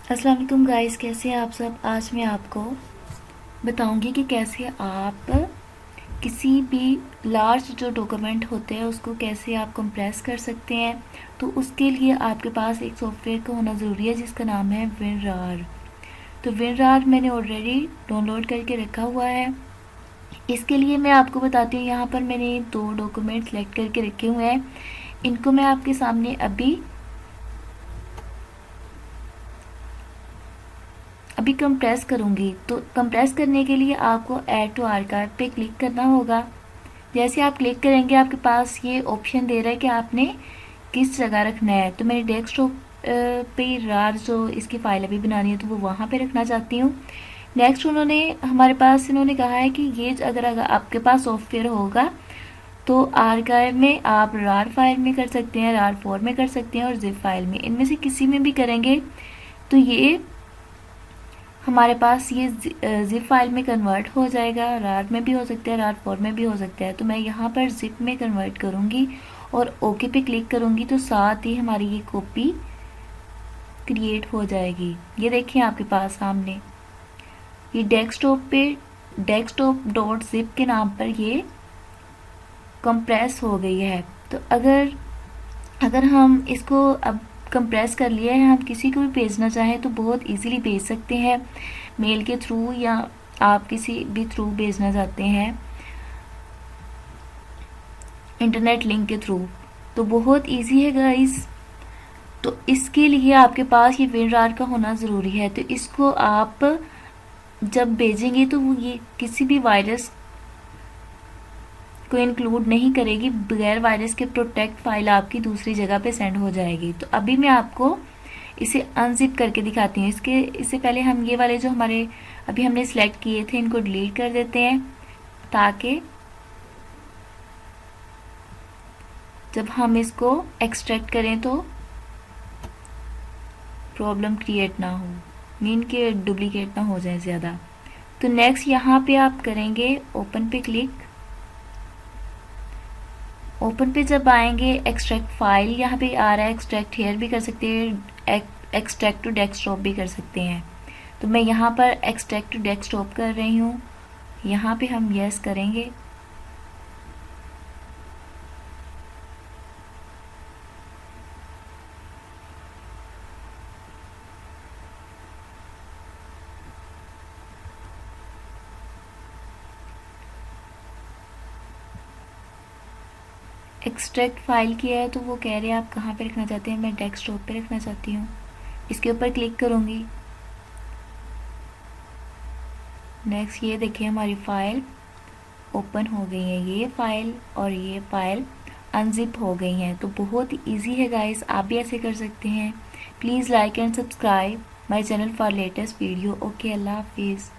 अस्सलाम वालेकुम गाइस, कैसे हैं आप सब। आज मैं आपको बताऊंगी कि कैसे आप किसी भी लार्ज जो डॉक्यूमेंट होते हैं उसको कैसे आप कंप्रेस कर सकते हैं। तो उसके लिए आपके पास एक सॉफ्टवेयर का होना ज़रूरी है जिसका नाम है विनरार। तो विनरार मैंने ऑलरेडी डाउनलोड करके रखा हुआ है। इसके लिए मैं आपको बताती हूँ, यहाँ पर मैंने 2 डॉक्यूमेंट सेलेक्ट करके रखे हुए हैं। इनको मैं आपके सामने अभी कंप्रेस करूँगी। तो कंप्रेस करने के लिए आपको ऐड टू आर्काइव पे क्लिक करना होगा। जैसे आप क्लिक करेंगे आपके पास ये ऑप्शन दे रहा है कि आपने किस जगह रखना है। तो मेरे डेस्कटॉप पे रार जो इसकी फ़ाइल अभी बनानी है तो वो वहाँ पे रखना चाहती हूँ। नेक्स्ट इन्होंने कहा है कि ये अगर आपके पास सॉफ्टवेयर होगा तो आर्काइव में आप रार फाइल में कर सकते हैं, रार 4 में कर सकते हैं और जिप फाइल में, इनमें से किसी में भी करेंगे तो ये हमारे पास ये जिप फाइल में कन्वर्ट हो जाएगा। रार में भी हो सकता है, रार 4 में भी हो सकता है। तो मैं यहाँ पर जिप में कन्वर्ट करूँगी और ओके पे क्लिक करूँगी तो साथ ही हमारी ये कॉपी क्रिएट हो जाएगी। ये देखिए आपके पास सामने ये डेस्कटॉप डॉट जिप के नाम पर ये कंप्रेस हो गई है। तो अगर अगर हम इसको अब कंप्रेस कर लिया है, हम किसी को भी भेजना चाहें तो बहुत इजीली भेज सकते हैं, मेल के थ्रू या आप किसी भी थ्रू भेजना चाहते हैं इंटरनेट लिंक के थ्रू तो बहुत इजी है गाइस। तो इसके लिए आपके पास ये विनरार का होना ज़रूरी है। तो इसको आप जब भेजेंगे तो वो ये किसी भी वायरस को इंक्लूड नहीं करेगी, बगैर वायरस के प्रोटेक्ट फाइल आपकी दूसरी जगह पे सेंड हो जाएगी। तो अभी मैं आपको इसे अनजिप करके दिखाती हूँ। इससे पहले हम ये वाले जो हमारे अभी हमने सिलेक्ट किए थे इनको डिलीट कर देते हैं ताकि जब हम इसको एक्सट्रैक्ट करें तो प्रॉब्लम क्रिएट ना हो, मीन के डुप्लीकेट ना हो जाए ज़्यादा। तो नेक्स्ट यहाँ पे आप करेंगे ओपन पे क्लिक। ओपन पे जब आएंगे एक्सट्रैक्ट फाइल यहाँ पे आ रहा है, एक्सट्रैक्ट हेयर भी कर सकते हैं, एक्सट्रैक्ट टू डेस्कटॉप भी कर सकते हैं। तो मैं यहाँ पर एक्सट्रैक्ट टू डेस्कटॉप कर रही हूँ। यहाँ पे हम यस करेंगे। एक्सट्रैक्ट फाइल किया है तो वो कह रहे हैं आप कहाँ पे रखना चाहते हैं। मैं डेस्कटॉप पे रखना चाहती हूँ। इसके ऊपर क्लिक करूँगी। नेक्स्ट ये देखिए हमारी फ़ाइल ओपन हो गई है, ये फ़ाइल और ये फ़ाइल अनजिप हो गई हैं। तो बहुत इजी है गाइस, आप भी ऐसे कर सकते हैं। Please like and subscribe my channel for latest video. Okay, अल्लाह हाफिज़।